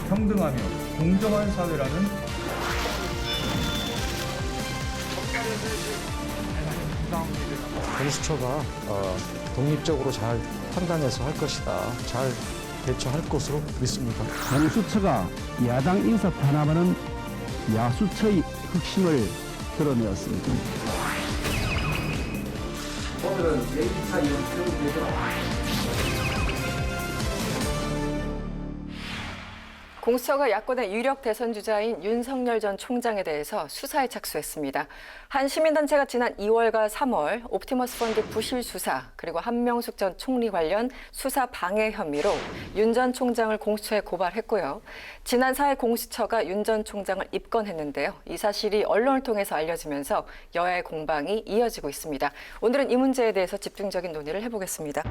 평등하며 공정한 사회라는 공수처가 독립적으로 잘 판단해서 할 것이다. 잘 대처할 것으로 믿습니다. 공수처가 야당 인사 탄압하는 야수처의 흑심을 드러내었습니다. 오늘은 제2차 연평대전 공수처가 야권의 유력 대선 주자인 윤석열 전 총장에 대해서 수사에 착수했습니다. 한 시민단체가 지난 2월과 3월 옵티머스 펀드 부실 수사 그리고 한명숙 전 총리 관련 수사 방해 혐의로 윤 전 총장을 공수처에 고발했고요. 지난 4일 공수처가 윤 전 총장을 입건했는데요. 이 사실이 언론을 통해서 알려지면서 여야의 공방이 이어지고 있습니다. 오늘은 이 문제에 대해서 집중적인 논의를 해보겠습니다.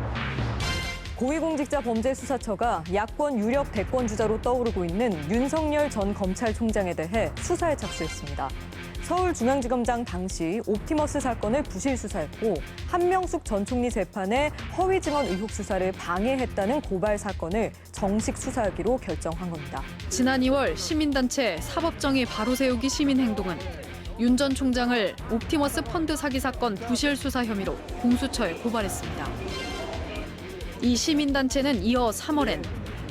고위공직자범죄수사처가 야권 유력 대권 주자로 떠오르고 있는 윤석열 전 검찰총장에 대해 수사에 착수했습니다. 서울중앙지검장 당시 옵티머스 사건을 부실 수사했고 한명숙 전 총리 재판의 허위 증언 의혹 수사를 방해했다는 고발 사건을 정식 수사하기로 결정한 겁니다. 지난 2월 시민단체 사법정의 바로세우기 시민행동은 윤 전 총장을 옵티머스 펀드 사기 사건 부실 수사 혐의로 공수처에 고발했습니다. 이 시민단체는 이어 3월엔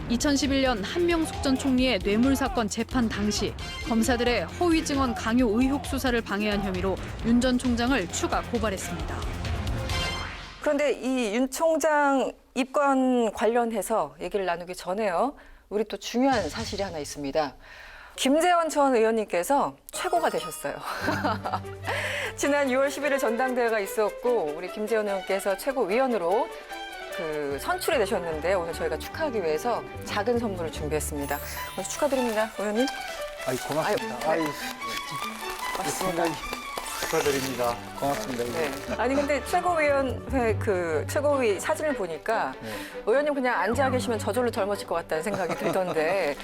2011년 한명숙 전 총리의 뇌물 사건 재판 당시 검사들의 허위 증언 강요 의혹 수사를 방해한 혐의로 윤 전 총장을 추가 고발했습니다. 그런데 이 윤 총장 입건 관련해서 얘기를 나누기 전에요. 우리 또 중요한 사실이 하나 있습니다. 김재원 전 의원님께서 최고가 되셨어요. 지난 6월 11일 전당대회가 있었고 우리 김재원 의원께서 최고위원으로 선출이 되셨는데 오늘 저희가 축하하기 위해서 작은 선물을 준비했습니다. 먼저 축하드립니다, 의원님. 아이 고맙습니다. 아유, 맞습니다. 축하드립니다. 고맙습니다. 네. 아니 근데 최고위원회 최고위 사진을 보니까 의원님 그냥 앉아 계시면 저절로 젊어질 것 같다는 생각이 들던데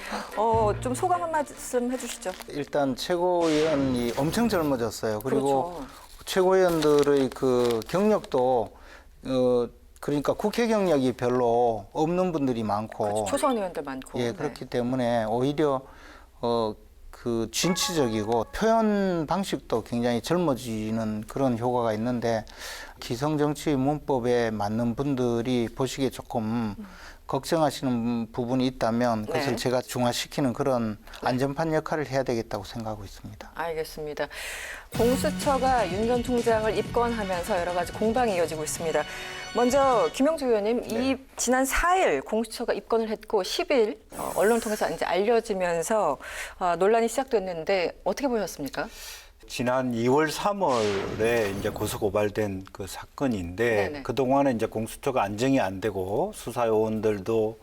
좀 소감 한 말씀 해주시죠. 일단 최고위원이 엄청 젊어졌어요. 그리고 그렇죠. 최고위원들의 그 경력도 그러니까 국회 경력이 별로 없는 분들이 많고 그렇죠. 초선 의원들 많고. 예, 그렇기 때문에 오히려 그 진취적이고 표현 방식도 굉장히 젊어지는 그런 효과가 있는데 기성정치 문법에 맞는 분들이 보시기에 조금 걱정하시는 부분이 있다면 그것을 네. 제가 중화시키는 그런 안전판 역할을 해야 되겠다고 생각하고 있습니다. 알겠습니다. 공수처가 윤 전 총장을 입건하면서 여러 가지 공방이 이어지고 있습니다. 먼저 김영주 의원님, 이 지난 4일 공수처가 입건을 했고 10일 언론 통해서 이제 알려지면서 논란이 시작됐는데 어떻게 보셨습니까? 지난 2월, 3월에 이제 고소 고발된 그 사건인데 네네. 그동안에 이제 공수처가 안정이 안 되고 수사 요원들도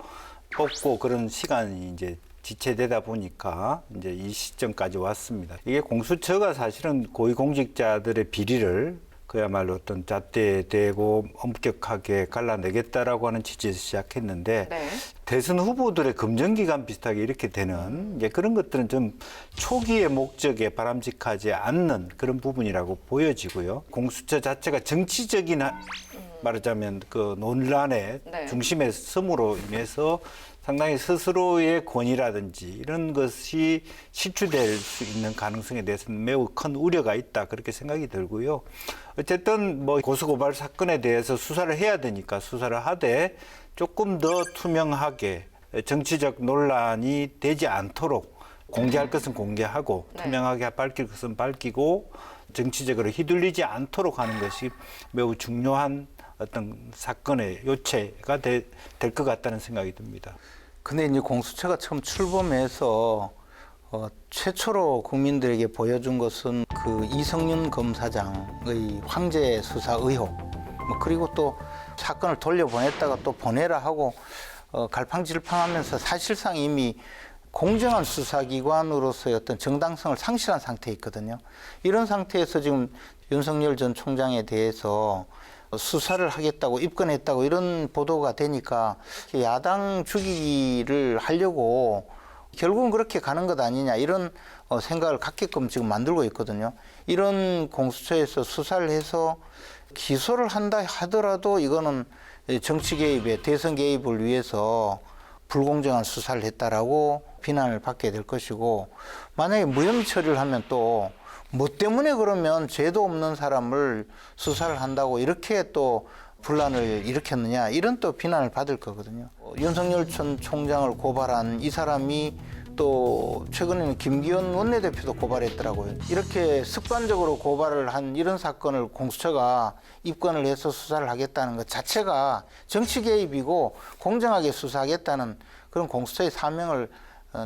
뽑고 그런 시간이 이제 지체되다 보니까 이제 이 시점까지 왔습니다. 이게 공수처가 사실은 고위공직자들의 비리를 그야말로 어떤 잣대대고 엄격하게 갈라내겠다라고 하는 취지에서 시작했는데 네. 대선 후보들의 검증기간 비슷하게 이렇게 되는 이제 그런 것들은 좀 초기의 목적에 바람직하지 않는 그런 부분이라고 보여지고요. 공수처 자체가 정치적인 말하자면 그 논란의 네. 중심에 섬으로 인해서 상당히 스스로의 권위라든지 이런 것이 실추될 수 있는 가능성에 대해서는 매우 큰 우려가 있다 그렇게 생각이 들고요. 어쨌든 뭐 고소고발 사건에 대해서 수사를 해야 되니까 수사를 하되 조금 더 투명하게 정치적 논란이 되지 않도록 공개할 것은 공개하고 네. 투명하게 밝힐 것은 밝히고 정치적으로 휘둘리지 않도록 하는 것이 매우 중요한 어떤 사건의 요체가 될 것 같다는 생각이 듭니다. 근데 이제 공수처가 처음 출범해서 최초로 국민들에게 보여준 것은 그 이성윤 검사장의 황제 수사 의혹, 그리고 또 사건을 돌려보냈다가 또 보내라 하고 갈팡질팡하면서 사실상 이미 공정한 수사기관으로서의 어떤 정당성을 상실한 상태에 있거든요. 이런 상태에서 지금 윤석열 전 총장에 대해서 수사를 하겠다고 입건했다고 이런 보도가 되니까 야당 죽이기를 하려고 결국은 그렇게 가는 것 아니냐 이런 생각을 갖게끔 지금 만들고 있거든요. 이런 공수처에서 수사를 해서 기소를 한다 하더라도 이거는 정치 개입에 대선 개입을 위해서 불공정한 수사를 했다라고 비난을 받게 될 것이고 만약에 무혐의 처리를 하면 또 뭐 때문에 그러면 죄도 없는 사람을 수사를 한다고 이렇게 또 분란을 일으켰느냐 이런 또 비난을 받을 거거든요. 윤석열 전 총장을 고발한 이 사람이 또 최근에는 김기현 원내대표도 고발했더라고요. 이렇게 습관적으로 고발을 한 이런 사건을 공수처가 입건을 해서 수사를 하겠다는 것 자체가 정치 개입이고 공정하게 수사하겠다는 그런 공수처의 사명을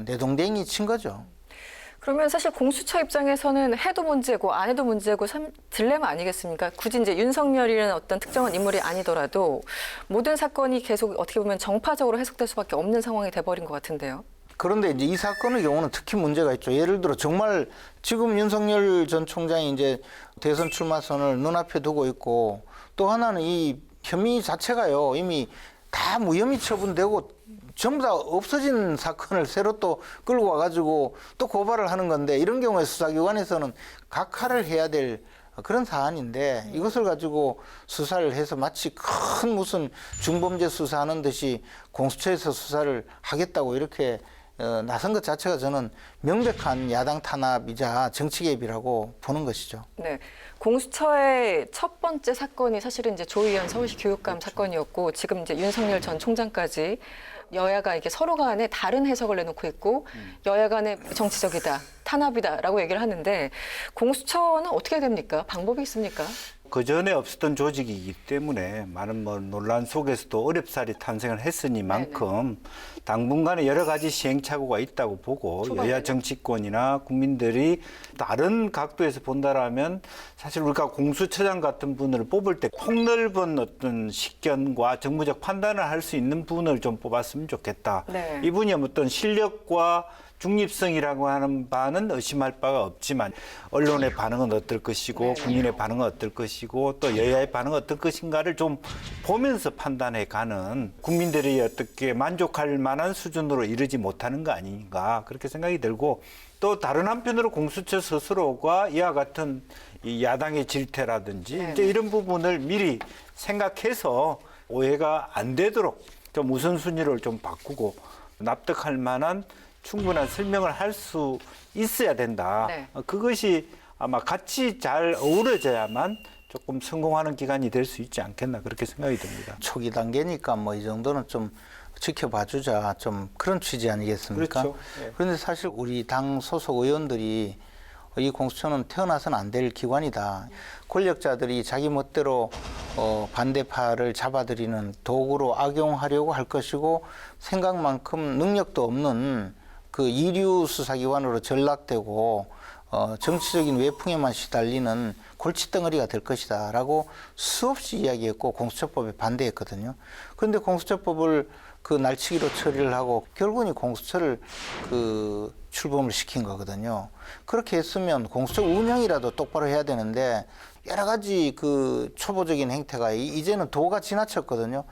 내동댕이 친 거죠. 그러면 사실 공수처 입장에서는 해도 문제고 안 해도 문제고 참 딜레마 아니겠습니까? 굳이 이제 윤석열이라는 어떤 특정한 인물이 아니더라도 모든 사건이 계속 어떻게 보면 정파적으로 해석될 수밖에 없는 상황이 돼버린 것 같은데요. 그런데 이제 이 사건의 경우는 특히 문제가 있죠. 예를 들어 정말 지금 윤석열 전 총장이 이제 대선 출마 선을 눈앞에 두고 있고 또 하나는 이 혐의 자체가요 이미 다 무혐의 처분되고 전부 다 없어진 사건을 새로 또 끌고 와가지고 또 고발을 하는 건데 이런 경우에 수사기관에서는 각하를 해야 될 그런 사안인데 이것을 가지고 수사를 해서 마치 큰 무슨 중범죄 수사하는 듯이 공수처에서 수사를 하겠다고 이렇게 나선 것 자체가 저는 명백한 야당 탄압이자 정치 개입이라고 보는 것이죠. 네. 공수처의 첫 번째 사건이 사실은 이제 조희연 서울시 교육감 사건이었고 지금 이제 윤석열 전 총장까지 여야가 이게 서로 간에 다른 해석을 내놓고 있고 여야 간에 정치적이다, 탄압이다라고 얘기를 하는데 공수처는 어떻게 됩니까? 방법이 있습니까? 그 전에 없었던 조직이기 때문에 많은 논란 속에서도 어렵사리 탄생을 했으니만큼 당분간에 여러 가지 시행착오가 있다고 보고 여야 정치권이나 국민들이 다른 각도에서 본다라면 사실 우리가 공수처장 같은 분을 뽑을 때 폭넓은 어떤 식견과 정무적 판단을 할 수 있는 분을 좀 뽑았으면 좋겠다. 네. 이분이 어떤 실력과 중립성이라고 하는 바는 의심할 바가 없지만 언론의 반응은 어떨 것이고 국민의 반응은 어떨 것이고 또 여야의 반응은 어떨 것인가를 좀 보면서 판단해 가는 국민들이 어떻게 만족할 만한 수준으로 이르지 못하는 거 아닌가 그렇게 생각이 들고 또 다른 한편으로 공수처 스스로가 이와 같은 이 야당의 질퇴라든지 이제 이런 부분을 미리 생각해서 오해가 안 되도록 좀 우선순위를 좀 바꾸고 납득할 만한 충분한 설명을 할 수 있어야 된다. 네. 그것이 아마 같이 잘 어우러져야만 조금 성공하는 기간이 될 수 있지 않겠나 그렇게 생각이 듭니다. 초기 단계니까 뭐 이 정도는 좀 지켜봐 주자 좀 그런 취지 아니겠습니까? 그렇죠. 예. 그런데 사실 우리 당 소속 의원들이 이 공수처는 태어나서는 안 될 기관이다. 권력자들이 자기 멋대로 반대파를 잡아들이는 도구로 악용하려고 할 것이고 생각만큼 능력도 없는 그 이류 수사기관으로 전락되고 정치적인 외풍에만 시달리는 골칫덩어리가 될 것이다라고 수없이 이야기했고 공수처법에 반대했거든요. 그런데 공수처법을 그 날치기로 처리를 하고 결국은 이 공수처를 그 출범을 시킨 거거든요. 그렇게 했으면 공수처 운영이라도 똑바로 해야 되는데 여러 가지 그 초보적인 행태가 이제는 도가 지나쳤거든요.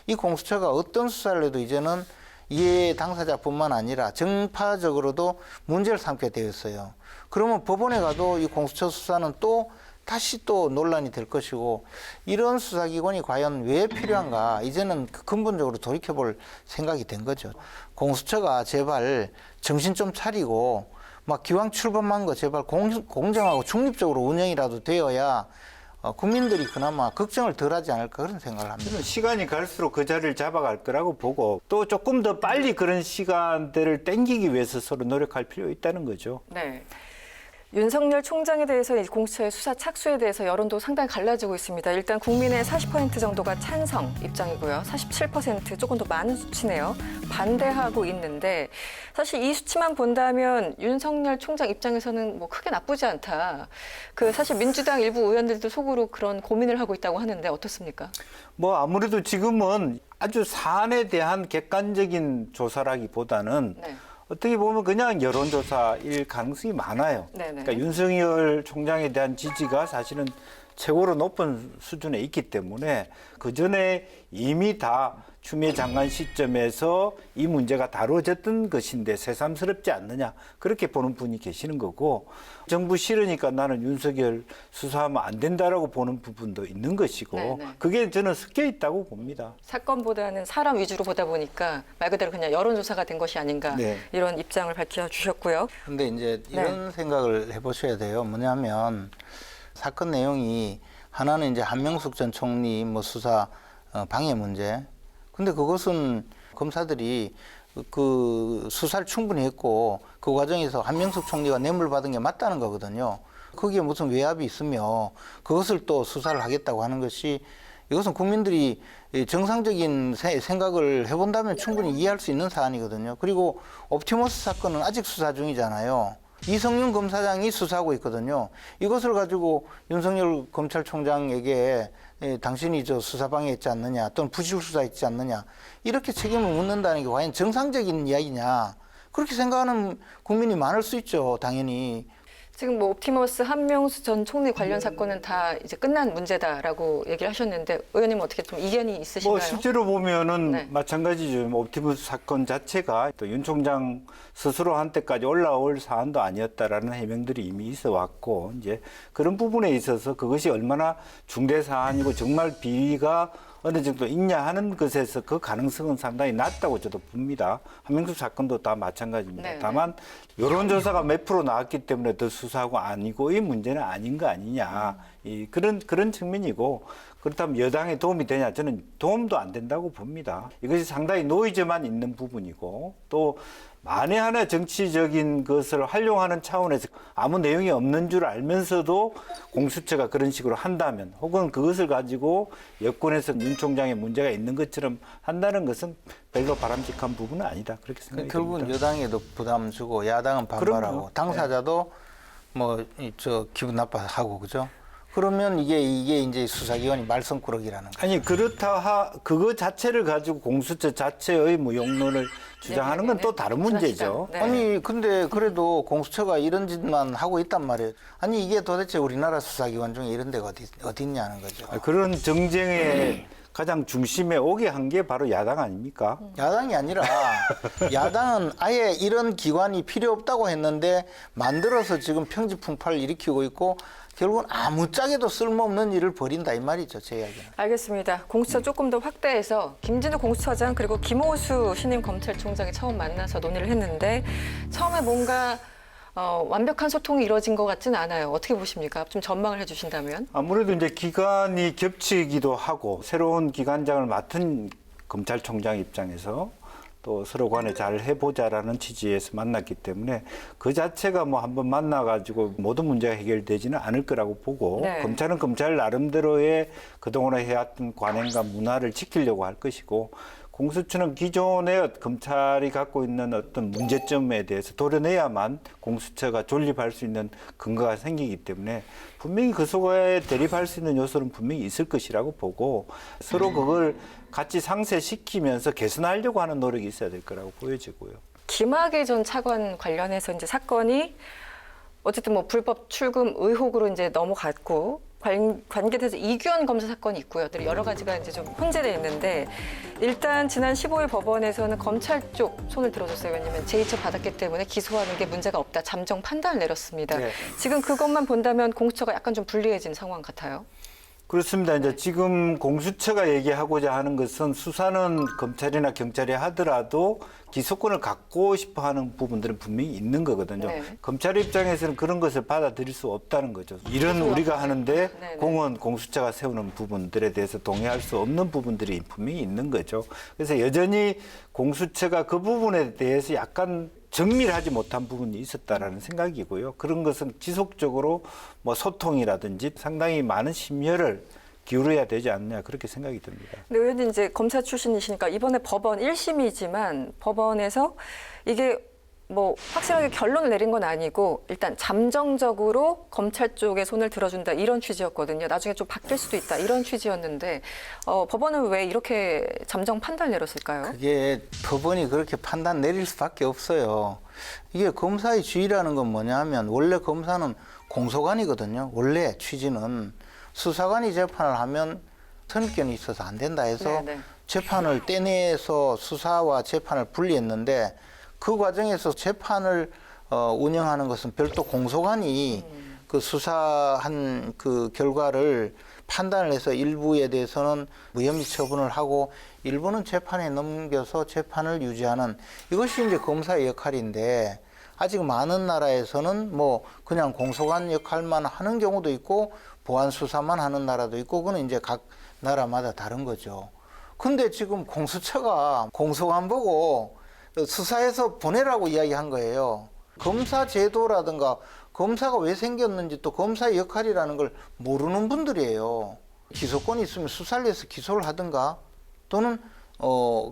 이 공수처가 어떤 수사를 해도 이제는 이해 당사자뿐만 아니라 정파적으로도 문제를 삼게 되어 있어요. 그러면 법원에 가도 이 공수처 수사는 또 다시 또 논란이 될 것이고 이런 수사기관이 과연 왜 필요한가 이제는 근본적으로 돌이켜볼 생각이 된 거죠. 공수처가 제발 정신 좀 차리고 막 기왕 출범한 거 제발 공정하고 중립적으로 운영이라도 되어야 국민들이 그나마 걱정을 덜하지 않을까 그런 생각을 합니다. 저는 시간이 갈수록 그 자리를 잡아갈 거라고 보고 또 조금 더 빨리 그런 시간대를 땡기기 위해서 서로 노력할 필요 있다는 거죠. 네. 윤석열 총장에 대해서 이 공수처의 수사 착수에 대해서 여론도 상당히 갈라지고 있습니다. 일단 국민의 40% 정도가 찬성 입장이고요. 47% 조금 더 많은 수치네요. 반대하고 있는데 사실 이 수치만 본다면 윤석열 총장 입장에서는 뭐 크게 나쁘지 않다. 그 사실 민주당 일부 의원들도 속으로 그런 고민을 하고 있다고 하는데 어떻습니까? 뭐 아무래도 지금은 아주 사안에 대한 객관적인 조사라기보다는 네. 어떻게 보면 그냥 여론조사일 가능성이 많아요. 네네. 그러니까 윤석열 총장에 대한 지지가 사실은 최고로 높은 수준에 있기 때문에 그 전에 이미 다 추미애 장관 시점에서 이 문제가 다뤄졌던 것인데 새삼스럽지 않느냐 그렇게 보는 분이 계시는 거고 정부 싫으니까 나는 윤석열 수사하면 안 된다라고 보는 부분도 있는 것이고 네네. 그게 저는 섞여 있다고 봅니다. 사건보다는 사람 위주로 보다 보니까 말 그대로 그냥 여론조사가 된 것이 아닌가 네. 이런 입장을 밝혀주셨고요. 근데 이제 이런 생각을 해보셔야 돼요. 뭐냐면 사건 내용이 하나는 이제 한명숙 전 총리 뭐 수사 방해 문제. 근데 그것은 검사들이 그 수사를 충분히 했고 그 과정에서 한명숙 총리가 뇌물 받은 게 맞다는 거거든요. 거기에 무슨 외압이 있으며 그것을 또 수사를 하겠다고 하는 것이 이것은 국민들이 정상적인 생각을 해본다면 충분히 이해할 수 있는 사안이거든요. 그리고 옵티머스 사건은 아직 수사 중이잖아요. 이성윤 검사장이 수사하고 있거든요. 이것을 가지고 윤석열 검찰총장에게 당신이 저 수사방해했지 않느냐 또는 부실수사했지 않느냐 이렇게 책임을 묻는다는 게 과연 정상적인 이야기냐 그렇게 생각하는 국민이 많을 수 있죠. 당연히. 지금 뭐 옵티머스 한명수 전 총리 관련 사건은 다 이제 끝난 문제다라고 얘기를 하셨는데 의원님 어떻게 좀 이견이 있으신가요? 뭐 실제로 보면은 네. 마찬가지죠. 옵티머스 사건 자체가 또 윤 총장 스스로 한때까지 올라올 사안도 아니었다라는 해명들이 이미 있어 왔고 이제 그런 부분에 있어서 그것이 얼마나 중대 사안이고 정말 비위가 어느 정도 있냐 하는 것에서 그 가능성은 상당히 낮다고 저도 봅니다. 한명숙 사건도 다 마찬가지입니다. 네, 다만 여론조사가 몇 프로 나왔기 때문에 더 수사하고 아니고 이 문제는 아닌 거 아니냐. 그런 측면이고 그렇다면 여당에 도움이 되냐? 저는 도움도 안 된다고 봅니다. 이것이 상당히 노이즈만 있는 부분이고 또 만에 하나 정치적인 것을 활용하는 차원에서 아무 내용이 없는 줄 알면서도 공수처가 그런 식으로 한다면 혹은 그것을 가지고 여권에서 윤 총장의 문제가 있는 것처럼 한다는 것은 별로 바람직한 부분은 아니다. 그렇게 생각이 결국은 듭니다. 여당에도 부담 주고 야당은 반발하고 그럼요. 당사자도 뭐 저 기분 나빠하고 그죠? 그러면 이게 이제 수사기관이 말썽꾸러기라는 거죠. 아니 그거 자체를 가지고 공수처 자체의 뭐 용론을 주장하는 건 또 다른 문제죠. 네. 아니 근데 그래도 공수처가 이런 짓만 하고 있단 말이에요. 아니 이게 도대체 우리나라 수사기관 중에 이런 데가 어디 있냐는 거죠. 그런 정쟁의 가장 중심에 오게 한 게 바로 야당 아닙니까? 야당이 아니라 야당은 아예 이런 기관이 필요 없다고 했는데 만들어서 지금 평지풍파를 일으키고 있고 결국은 아무짝에도 쓸모없는 일을 벌인다 이 말이죠. 제 이야기는. 알겠습니다. 공수처 조금 더 확대해서 김진우 공수처장 그리고 김호수 신임 검찰총장이 처음 만나서 논의를 했는데 처음에 뭔가 완벽한 소통이 이루어진 것 같지는 않아요. 어떻게 보십니까? 좀 전망을 해주신다면. 아무래도 이제 기간이 겹치기도 하고 새로운 기관장을 맡은 검찰총장 입장에서 또 서로 간에 잘 해보자라는 취지에서 만났기 때문에 그 자체가 뭐 한번 만나가지고 모든 문제가 해결되지는 않을 거라고 보고 네. 검찰은 검찰 나름대로의 그동안에 해왔던 관행과 문화를 지키려고 할 것이고 공수처는 기존의 검찰이 갖고 있는 어떤 문제점에 대해서 도려내야만 공수처가 존립할 수 있는 근거가 생기기 때문에 분명히 그 속에 대립할 수 있는 요소는 분명히 있을 것이라고 보고 서로 그걸 같이 상쇄시키면서 개선하려고 하는 노력이 있어야 될 거라고 보여지고요. 김학의 전 차관 관련해서 이제 사건이 어쨌든 뭐 불법 출금 의혹으로 이제 넘어갔고 관계돼서 이규현 검사 사건이 있고요. 여러 가지가 이제 좀 혼재돼 있는데 일단 지난 15일 법원에서는 검찰 쪽 손을 들어줬어요. 왜냐하면 제2처 받았기 때문에 기소하는 게 문제가 없다. 잠정 판단을 내렸습니다. 네. 지금 그것만 본다면 공수처가 약간 좀 불리해진 상황 같아요. 그렇습니다. 이제 지금 공수처가 얘기하고자 하는 것은 수사는 검찰이나 경찰이 하더라도 기소권을 갖고 싶어 하는 부분들은 분명히 있는 거거든요. 네. 검찰 입장에서는 그런 것을 받아들일 수 없다는 거죠. 일은 우리가 하는데 네. 공은 공수처가 세우는 부분들에 대해서 동의할 수 없는 부분들이 분명히 있는 거죠. 그래서 여전히 공수처가 그 부분에 대해서 약간 정밀하지 못한 부분이 있었다라는 생각이고요. 그런 것은 지속적으로 뭐 소통이라든지 상당히 많은 심혈을 기울여야 되지 않느냐 그렇게 생각이 듭니다. 근데 의원님 이제 검사 출신이시니까 이번에 법원 1심이지만 법원에서 이게 뭐 확실하게 결론을 내린 건 아니고 일단 잠정적으로 검찰 쪽에 손을 들어준다 이런 취지였거든요. 나중에 좀 바뀔 수도 있다 이런 취지였는데 법원은 왜 이렇게 잠정 판단을 내렸을까요? 그게 법원이 그렇게 판단 내릴 수밖에 없어요. 이게 검사의 주의라는 건 뭐냐 하면 원래 검사는 공소관이거든요. 원래 취지는 수사관이 재판을 하면 선입견이 있어서 안 된다 해서 네, 네. 재판을 떼내서 수사와 재판을 분리했는데 그 과정에서 재판을 운영하는 것은 별도 공소관이 그 수사한 그 결과를 판단을 해서 일부에 대해서는 무혐의 처분을 하고 일부는 재판에 넘겨서 재판을 유지하는 이것이 이제 검사의 역할인데 아직 많은 나라에서는 뭐 그냥 공소관 역할만 하는 경우도 있고 보안 수사만 하는 나라도 있고 그거는 이제 각 나라마다 다른 거죠. 근데 지금 공수처가 공소관 보고 수사해서 보내라고 이야기한 거예요. 검사 제도라든가 검사가 왜 생겼는지 또 검사의 역할이라는 걸 모르는 분들이에요. 기소권이 있으면 수사를 해서 기소를 하든가 또는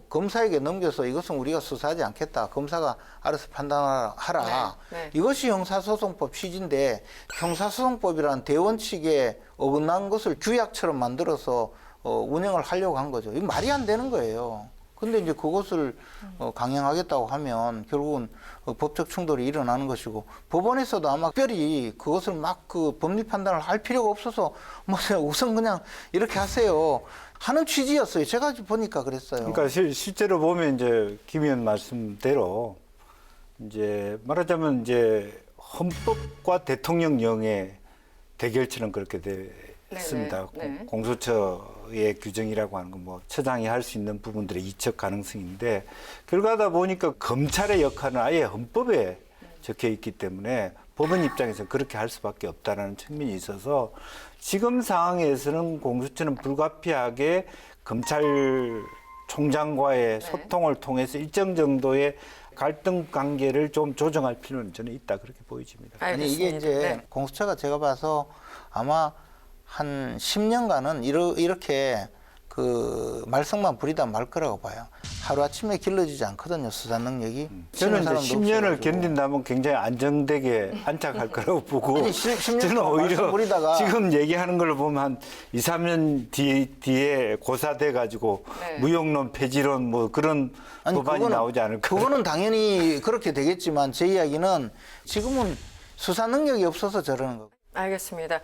검사에게 넘겨서 이것은 우리가 수사하지 않겠다. 검사가 알아서 판단하라. 네. 이것이 형사소송법 취지인데 형사소송법이라는 대원칙에 어긋난 것을 규약처럼 만들어서 운영을 하려고 한 거죠. 이거 말이 안 되는 거예요. 근데 이제 그것을 강행하겠다고 하면 결국은 법적 충돌이 일어나는 것이고 법원에서도 아마 특별히 그것을 막 그 법리 판단을 할 필요가 없어서 뭐 우선 그냥 이렇게 하세요 하는 취지였어요. 제가 보니까 그랬어요. 그러니까 실제로 보면 이제 김 의원 말씀대로 이제 말하자면 이제 헌법과 대통령령의 대결처럼 그렇게 됐습니다. 네. 공수처의 규정이라고 하는 건 뭐 처장이 할 수 있는 부분들의 이첩 가능성인데 결과다 보니까 검찰의 역할은 아예 헌법에 적혀 있기 때문에 법원 입장에서 그렇게 할 수밖에 없다는 측면이 있어서 지금 상황에서는 공수처는 불가피하게 검찰총장과의 소통을 통해서 일정 정도의 갈등 관계를 좀 조정할 필요는 저는 있다 그렇게 보여집니다. 아니 이게 이제 공수처가 제가 봐서 아마 한 10년간은 이렇게 그 말썽만 부리다 말 거라고 봐요. 하루아침에 길러지지 않거든요. 수사 능력이. 저는 이제 10년을 없어가지고. 견딘다면 굉장히 안정되게 안착할 거라고 보고 아니, 10년 저는 동안 오히려 말썽 부리다가 지금 얘기하는 걸로 보면 한 2, 3년 뒤에 고사돼 가지고 네. 무용론, 폐지론 뭐 그런 법안이 나오지 않을까. 그거는 당연히 그렇게 되겠지만 제 이야기는 지금은 수사 능력이 없어서 저러는 거고. 알겠습니다.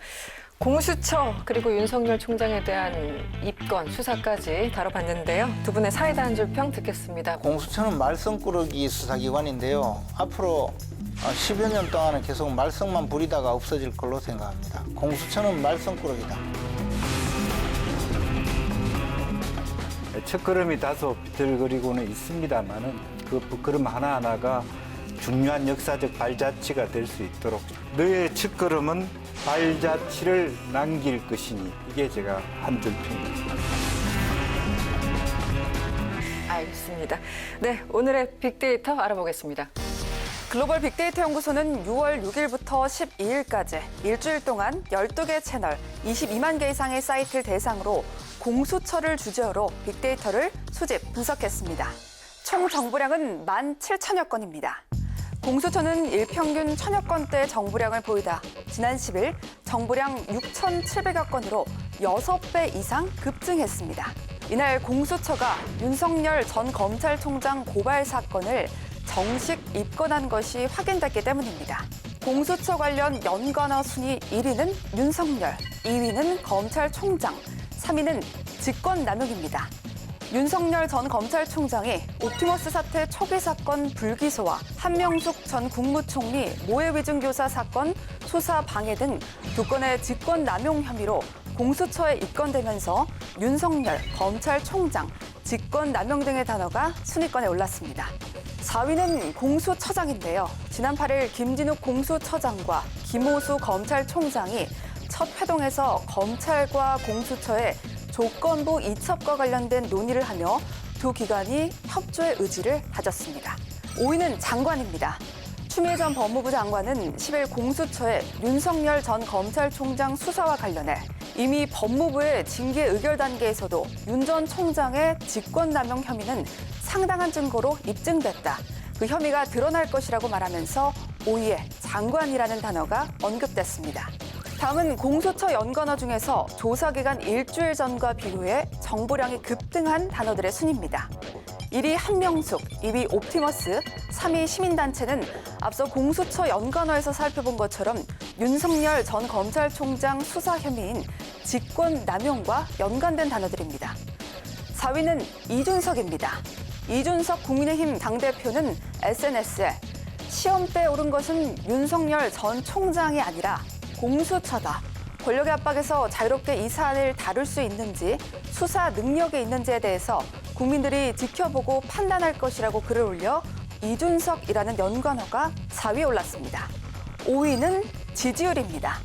공수처 그리고 윤석열 총장에 대한 입건 수사까지 다뤄봤는데요. 두 분의 사이다 한 줄 평 듣겠습니다. 공수처는 말썽꾸러기 수사기관인데요. 앞으로 10여 년 동안은 계속 말썽만 부리다가 없어질 걸로 생각합니다. 공수처는 말썽꾸러기다. 첫걸음이 다소 비틀거리고는 있습니다만은 그 걸음 하나하나가 중요한 역사적 발자취가 될 수 있도록 너의 첫걸음은 발자취를 남길 것이니 이게 제가 한 줄 평입니다. 알겠습니다. 네, 오늘의 빅데이터 알아보겠습니다. 글로벌 빅데이터 연구소는 6월 6일부터 12일까지 일주일 동안 12개 채널 22만 개 이상의 사이트를 대상으로 공수처를 주제로 빅데이터를 수집, 분석했습니다. 총 정보량은 17,000여 건입니다. 공수처는 일평균 1,000여 건대의 정보량을 보이다 지난 10일 정보량 6,700여 건으로 6배 이상 급증했습니다. 이날 공수처가 윤석열 전 검찰총장 고발 사건을 정식 입건한 것이 확인됐기 때문입니다. 공수처 관련 연관어 순위 1위는 윤석열, 2위는 검찰총장, 3위는 직권남용입니다. 윤석열 전 검찰총장이 옵티머스 사태 초기 사건 불기소와 한명숙 전 국무총리 모해 위증교사 사건 수사 방해 등 2건의 직권남용 혐의로 공수처에 입건되면서 윤석열 검찰총장, 직권남용 등의 단어가 순위권에 올랐습니다. 4위는 공수처장인데요. 지난 8일 김진욱 공수처장과 김호수 검찰총장이 첫 회동에서 검찰과 공수처의 조건부 이첩과 관련된 논의를 하며 두 기관이 협조의 의지를 다졌습니다. 5위는 장관입니다. 추미애 전 법무부 장관은 10일 공수처의 윤석열 전 검찰총장 수사와 관련해 이미 법무부의 징계 의결 단계에서도 윤 전 총장의 직권남용 혐의는 상당한 증거로 입증됐다. 그 혐의가 드러날 것이라고 말하면서 5위에 장관이라는 단어가 언급됐습니다. 다음은 공수처 연관어 중에서 조사기간 일주일 전과 비교해 정보량이 급등한 단어들의 순입니다. 1위 한명숙, 2위 옵티머스, 3위 시민단체는 앞서 공수처 연관어에서 살펴본 것처럼 윤석열 전 검찰총장 수사 혐의인 직권 남용과 연관된 단어들입니다. 4위는 이준석입니다. 이준석 국민의힘 당대표는 SNS에 시험대에 오른 것은 윤석열 전 총장이 아니라 공수처다. 권력의 압박에서 자유롭게 이 사안을 다룰 수 있는지, 수사 능력이 있는지에 대해서 국민들이 지켜보고 판단할 것이라고 글을 올려 이준석이라는 연관어가 4위에 올랐습니다. 5위는 지지율입니다.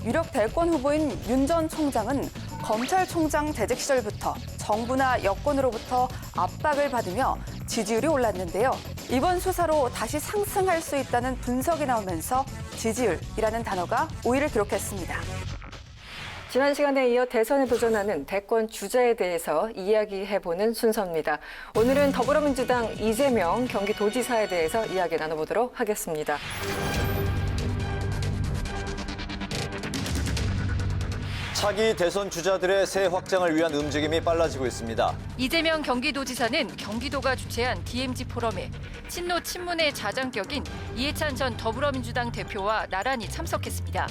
유력 대권 후보인 윤 전 총장은 검찰총장 재직 시절부터 정부나 여권으로부터 압박을 받으며 지지율이 올랐는데요. 이번 수사로 다시 상승할 수 있다는 분석이 나오면서 지지율이라는 단어가 5위를 기록했습니다. 지난 시간에 이어 대선에 도전하는 대권 주자에 대해서 이야기해보는 순서입니다. 오늘은 더불어민주당 이재명 경기도지사에 대해서 이야기 나눠보도록 하겠습니다. 차기 대선 주자들의 새 확장을 위한 움직임이 빨라지고 있습니다. 이재명 경기도지사는 경기도가 주최한 DMZ 포럼에 친노 친문의 자장격인 이해찬 전 더불어민주당 대표와 나란히 참석했습니다.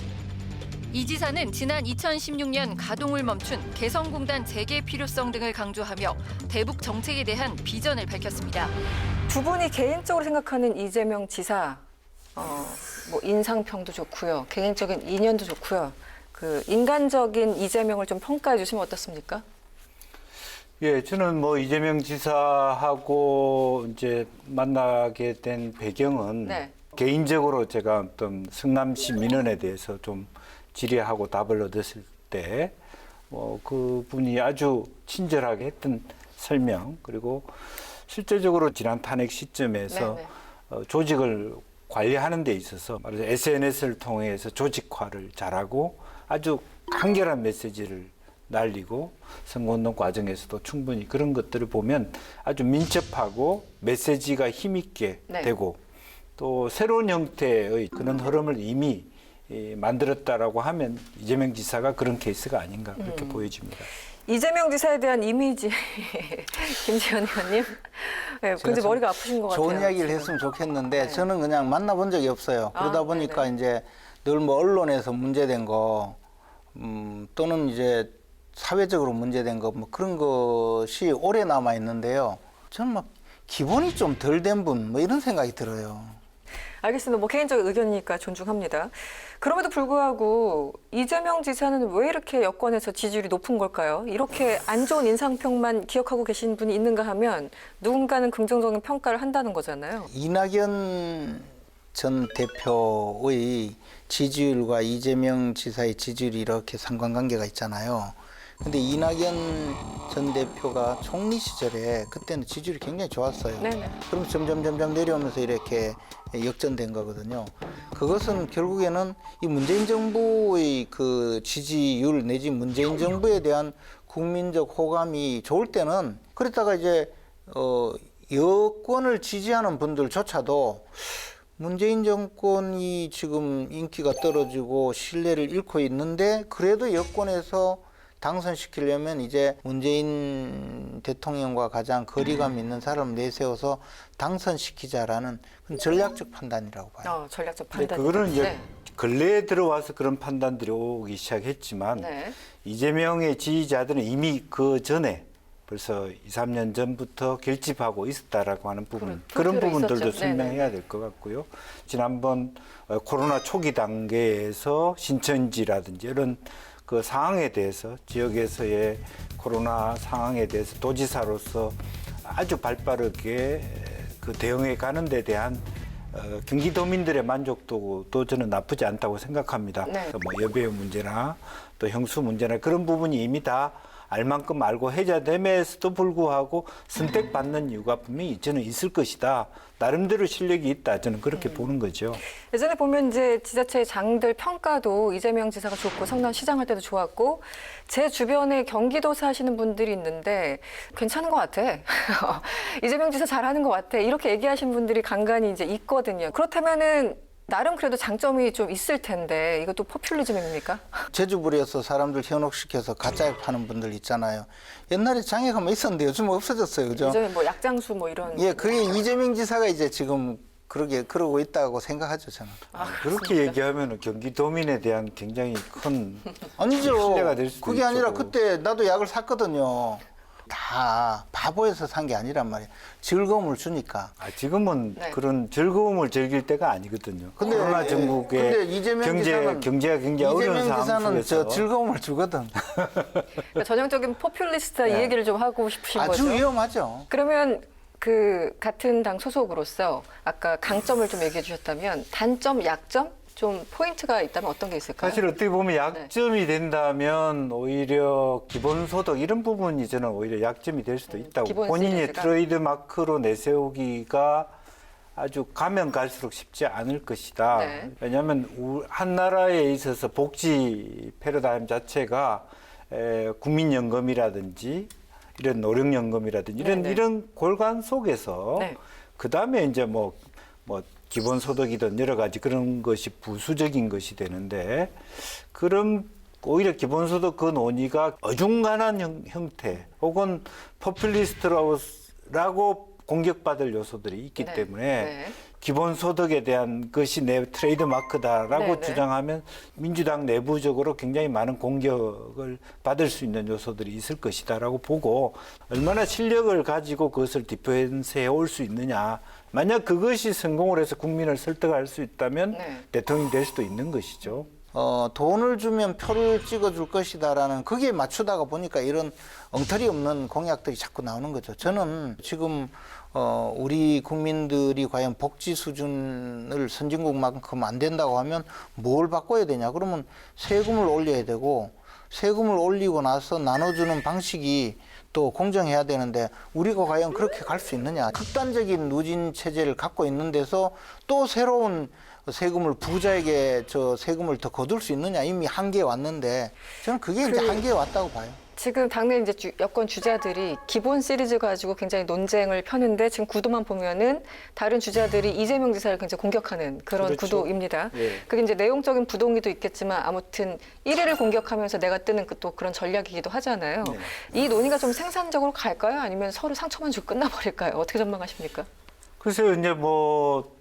이 지사는 지난 2016년 가동을 멈춘 개성공단 재개 필요성 등을 강조하며 대북 정책에 대한 비전을 밝혔습니다. 두 분이 개인적으로 생각하는 이재명 지사, 뭐 인상평도 좋고요, 개인적인 인연도 좋고요. 그 인간적인 이재명을 좀 평가해 주시면 어떻습니까? 예, 저는 뭐 이재명 지사하고 이제 만나게 된 배경은 네. 개인적으로 제가 어떤 성남시 민원에 대해서 좀 질의하고 답을 얻었을 때 그분이 아주 친절하게 했던 설명, 그리고 실제적으로 지난 탄핵 시점에서 조직을 관리하는 데 있어서 말해서 SNS를 통해서 조직화를 잘하고 아주 간결한 메시지를 날리고 선거운동 과정에서도 충분히 그런 것들을 보면 아주 민첩하고 메시지가 힘있게 되고 또 새로운 형태의 그런 흐름을 이미 만들었다라고 하면 이재명 지사가 그런 케이스가 아닌가 그렇게 보여집니다. 이재명 지사에 대한 이미지, 김지현 의원님. 네, 근데 머리가 아프신 것 같아요. 좋은 이야기를 했으면 좋겠는데 저는 그냥 만나본 적이 없어요. 그러다 보니까 이제 늘 뭐 언론에서 문제된 거 또는 이제 사회적으로 문제된 거 뭐 그런 것이 오래 남아 있는데요. 저는 막 기본이 좀 덜 된 분 뭐 이런 생각이 들어요. 알겠습니다. 뭐 개인적 의견이니까 존중합니다. 그럼에도 불구하고 이재명 지사는 왜 이렇게 여권에서 지지율이 높은 걸까요? 이렇게 안 좋은 인상평만 기억하고 계신 분이 있는가 하면 누군가는 긍정적인 평가를 한다는 거잖아요. 이낙연 전 대표의 지지율과 이재명 지사의 지지율이 이렇게 상관관계가 있잖아요. 근데 이낙연 전 대표가 총리 시절에 그때는 지지율이 굉장히 좋았어요. 네네. 그럼 점점 내려오면서 이렇게 역전된 거거든요. 그것은 결국에는 이 문재인 정부의 그 지지율 내지 문재인 정부에 대한 국민적 호감이 좋을 때는 그랬다가 이제 여권을 지지하는 분들조차도 문재인 정권이 지금 인기가 떨어지고 신뢰를 잃고 있는데 그래도 여권에서 당선시키려면 이제 문재인 대통령과 가장 거리감 있는 사람 내세워서 당선시키자라는 전략적 판단이라고 봐요. 전략적 판단. 그거는 이제 근래에 들어와서 그런 판단들이 오기 시작했지만 이재명의 지지자들은 이미 그 전에 벌써 2, 3년 전부터 결집하고 있었다라고 하는 부분, 그런 부분들도 설명해야 될 것 같고요. 지난번 코로나 초기 단계에서 신천지라든지 이런 그 상황에 대해서 지역에서의 코로나 상황에 대해서 도지사로서 아주 발빠르게 그 대응해 가는 데 대한 경기도민들의 만족도도 저는 나쁘지 않다고 생각합니다. 뭐 여배우 문제나 또 형수 문제나 그런 부분이 이미 다 알 만큼 알고 해자됨에서도 불구하고 선택받는 이유가 분명히 저는 있을 것이다. 나름대로 실력이 있다. 저는 그렇게 보는 거죠. 예전에 보면 이제 지자체 장들 평가도 이재명 지사가 좋고 성남시장 할 때도 좋았고 제 주변에 경기도 사시는 분들이 있는데 괜찮은 것 같아. 이재명 지사 잘하는 것 같아. 이렇게 얘기하신 분들이 간간히 이제 있거든요. 그렇다면은 나름 그래도 장점이 좀 있을 텐데 이것도 포퓰리즘입니까? 제주불에서 사람들 현혹시켜서 가짜 파는 분들 있잖아요. 옛날에 장에 가면 있었는데 요즘 없어졌어요. 그죠? 예전에 뭐 약장수 뭐 이런. 예, 그게 이재명 지사가 이제 지금 그러고 있다고 생각하죠, 저는. 그렇게 얘기하면 경기도민에 대한 굉장히 큰 아니죠. 신뢰가 될 수도 그게 있죠. 아니라 그때 나도 약을 샀거든요. 다 바보여서 산 게 아니란 말이에요. 즐거움을 주니까. 지금은 네. 그런 즐거움을 즐길 때가 아니거든요. 근데, 코로나 전국에 근데 이재명 지사는 경제가 굉장히 어려운 이재명 상황 지사는 속에서 저 즐거움을 주거든. 그러니까 전형적인 포퓰리스트다 이 얘기를 좀 하고 싶으신 아주 거죠. 위험하죠. 그러면 그 같은 당 소속으로서 아까 강점을 좀 얘기해 주셨다면 단점, 약점 좀 포인트가 있다면 어떤 게 있을까요? 사실 어떻게 보면 약점이 된다면 오히려 기본소득 이런 부분이 저는 오히려 약점이 될 수도 있다고. 기본 본인의 시리즈가? 트레이드 마크로 내세우기가 아주 가면 갈수록 쉽지 않을 것이다. 네. 왜냐하면 한 나라에 있어서 복지 패러다임 자체가 국민연금이라든지 이런 노령연금이라든지 이런 골간 속에서 네. 그 다음에 이제 뭐 기본소득이든 여러 가지 그런 것이 부수적인 것이 되는데 그런 오히려 기본소득 그 논의가 어중간한 형태 혹은 포퓰리스트라고 공격받을 요소들이 있기 네. 때문에 네. 기본소득에 대한 것이 내 트레이드 마크다라고 네, 네. 주장하면 민주당 내부적으로 굉장히 많은 공격을 받을 수 있는 요소들이 있을 것이다라고 보고 얼마나 실력을 가지고 그것을 디펜스해 올 수 있느냐. 만약 그것이 성공을 해서 국민을 설득할 수 있다면 네. 대통령이 될 수도 있는 것이죠. 돈을 주면 표를 찍어줄 것이다라는 거기에 맞추다가 보니까 이런 엉터리 없는 공약들이 자꾸 나오는 거죠. 저는 지금 우리 국민들이 과연 복지 수준을 선진국만큼 안 된다고 하면 뭘 바꿔야 되냐? 그러면 세금을 올려야 되고 세금을 올리고 나서 나눠주는 방식이 또 공정해야 되는데 우리가 과연 그렇게 갈 수 있느냐? 극단적인 누진 체제를 갖고 있는 데서 또 새로운 세금을 부자에게 저 세금을 더 거둘 수 있느냐? 이미 한계에 왔는데 저는 그게 이제 한계에 왔다고 봐요. 지금 당내 이제 여권 주자들이 기본 시리즈 가지고 굉장히 논쟁을 펴는데 지금 구도만 보면은 다른 주자들이 이재명 지사를 굉장히 공격하는 그런 그렇죠. 구도입니다. 예. 그게 이제 내용적인 부동기도 있겠지만 아무튼 1위를 공격하면서 내가 뜨는 또 그런 전략이기도 하잖아요. 네. 이 논의가 좀 생산적으로 갈까요? 아니면 서로 상처만 주고 끝나버릴까요? 어떻게 전망하십니까? 글쎄요, 이제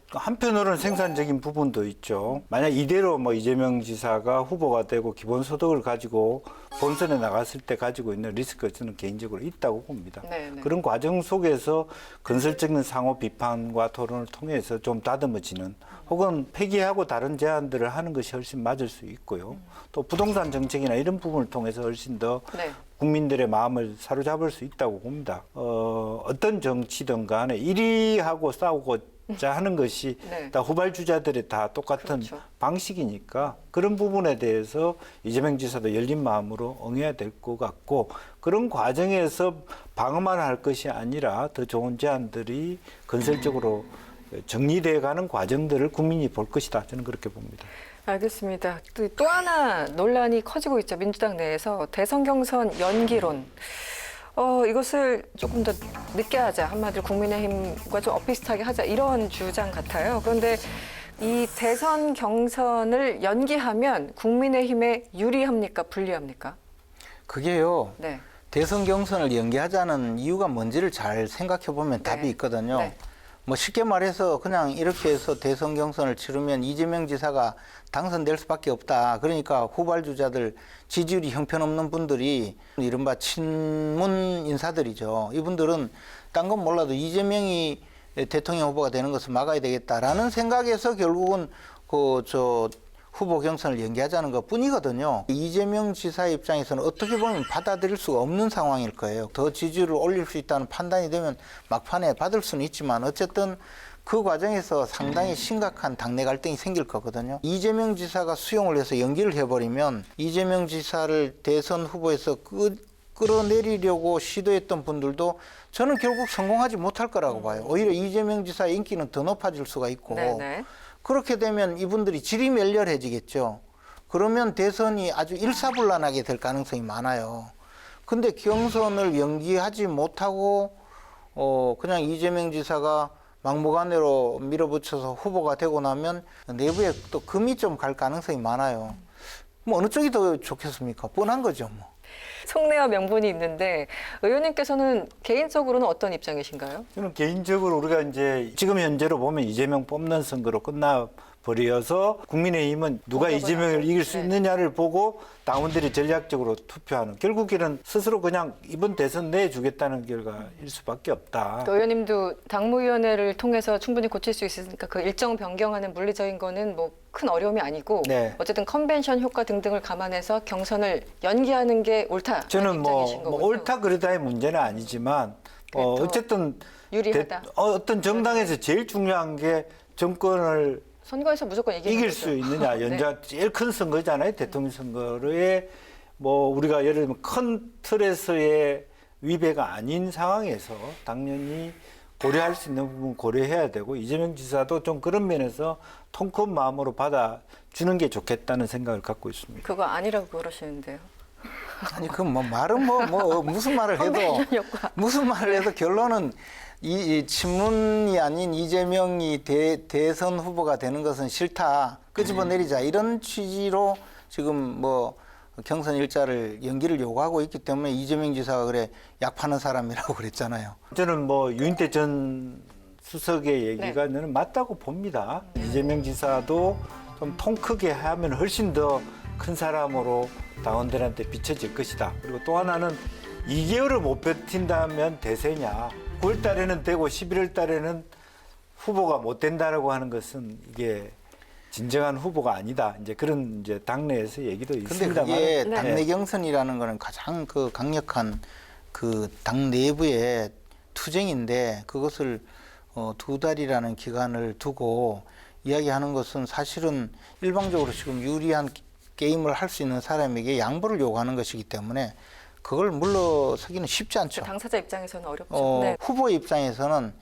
한편으로는 생산적인 부분도 있죠. 만약 이대로 이재명 지사가 후보가 되고 기본소득을 가지고 본선에 나갔을 때 가지고 있는 리스크가 저는 개인적으로 있다고 봅니다. 네네. 그런 과정 속에서 건설적인 상호 비판과 토론을 통해서 좀 다듬어지는 혹은 폐기하고 다른 제안들을 하는 것이 훨씬 맞을 수 있고요. 또 부동산 정책이나 이런 부분을 통해서 훨씬 더 네. 국민들의 마음을 사로잡을 수 있다고 봅니다. 어떤 정치든 간에 1위하고 싸우고자 하는 것이 네. 다 후발주자들의 다 똑같은 그렇죠. 방식이니까 그런 부분에 대해서 이재명 지사도 열린 마음으로 응해야 될 것 같고 그런 과정에서 방어만 할 것이 아니라 더 좋은 제안들이 건설적으로 정리되어 가는 과정들을 국민이 볼 것이다. 저는 그렇게 봅니다. 알겠습니다. 또 하나 논란이 커지고 있죠. 민주당 내에서 대선 경선 연기론. 이것을 조금 더 늦게 하자. 한마디로 국민의힘과 좀 엇비슷하게 하자. 이런 주장 같아요. 그런데 이 대선 경선을 연기하면 국민의힘에 유리합니까? 불리합니까? 그게요. 네. 대선 경선을 연기하자는 이유가 뭔지를 잘 생각해 보면 답이 있거든요. 네. 쉽게 말해서 그냥 이렇게 해서 대선 경선을 치르면 이재명 지사가 당선될 수밖에 없다. 그러니까 후발주자들 지지율이 형편없는 분들이 이른바 친문 인사들이죠. 이분들은 딴 건 몰라도 이재명이 대통령 후보가 되는 것을 막아야 되겠다라는 생각에서 결국은 후보 경선을 연기하자는 것 뿐이거든요. 이재명 지사의 입장에서는 어떻게 보면 받아들일 수가 없는 상황일 거예요. 더 지지율을 올릴 수 있다는 판단이 되면 막판에 받을 수는 있지만 어쨌든 그 과정에서 상당히 심각한 당내 갈등이 생길 거거든요. 이재명 지사가 수용을 해서 연기를 해버리면 이재명 지사를 대선 후보에서 끌어내리려고 시도했던 분들도 저는 결국 성공하지 못할 거라고 봐요. 오히려 이재명 지사의 인기는 더 높아질 수가 있고 네네. 그렇게 되면 이분들이 질이멸렬해지겠죠. 그러면 대선이 아주 일사불란하게 될 가능성이 많아요. 근데 경선을 연기하지 못하고 그냥 이재명 지사가 막무가내로 밀어붙여서 후보가 되고 나면 내부에 또 금이 좀 갈 가능성이 많아요. 어느 쪽이 더 좋겠습니까? 뻔한 거죠, 속내와 명분이 있는데 의원님께서는 개인적으로는 어떤 입장이신가요? 저는 개인적으로 우리가 이제 지금 현재로 보면 이재명 뽑는 선거로 끝나버려서 국민의힘은 누가 이재명을 이길 수 있느냐를 보고 당원들이 전략적으로 투표하는, 결국에는 스스로 그냥 이번 대선 내주겠다는 결과일 수밖에 없다. 그 의원님도 당무위원회를 통해서 충분히 고칠 수 있으니까 그 일정 변경하는 물리적인 거는 뭐 큰 어려움이 아니고 네. 어쨌든 컨벤션 효과 등등을 감안해서 경선을 연기하는 게 옳다. 저는 뭐 입장이신 거군요. 옳다 그르다의 문제는 아니지만 어쨌든 유리하다. 어떤 정당에서 제일 중요한 게 정권을 선거에서 무조건 이기는 이길 거죠. 수 있느냐. 네. 연장 제일 큰 선거잖아요. 대통령 선거에 뭐 우리가 예를 들면 큰 틀에서의 위배가 아닌 상황에서 당연히 고려할 수 있는 부분 고려해야 되고, 이재명 지사도 좀 그런 면에서 통 큰 마음으로 받아주는 게 좋겠다는 생각을 갖고 있습니다. 그거 아니라고 그러시는데요. 아니 그 뭐 말은 무슨 말을 해도 컨벤션 효과. 무슨 말을 해도 결론은 이 친문이 아닌 이재명이 대선 후보가 되는 것은 싫다. 끄집어내리자. 이런 취지로 지금 뭐 경선 일자를 연기를 요구하고 있기 때문에 이재명 지사가 그래 약 파는 사람이라고 그랬잖아요. 저는 뭐 유인태 전 수석의 얘기가 네. 저는 맞다고 봅니다. 이재명 지사도 좀 통 크게 하면 훨씬 더 큰 사람으로 당원들한테 비춰질 것이다. 그리고 또 하나는 2개월을 못 버틴다면 대세냐. 9월 달에는 되고 11월 달에는 후보가 못 된다라고 하는 것은 이게 진정한 후보가 아니다. 이제 그런 이제 당내에서 얘기도 근데 있습니다만. 그게 당내 경선이라는 거는 가장 그 강력한 그 당 내부의 투쟁인데 그것을 2달이라는 기간을 두고 이야기하는 것은 사실은 일방적으로 지금 유리한 게임을 할 수 있는 사람에게 양보를 요구하는 것이기 때문에 그걸 물러서기는 쉽지 않죠. 당사자 입장에서는 어렵죠. 네. 후보 입장에서는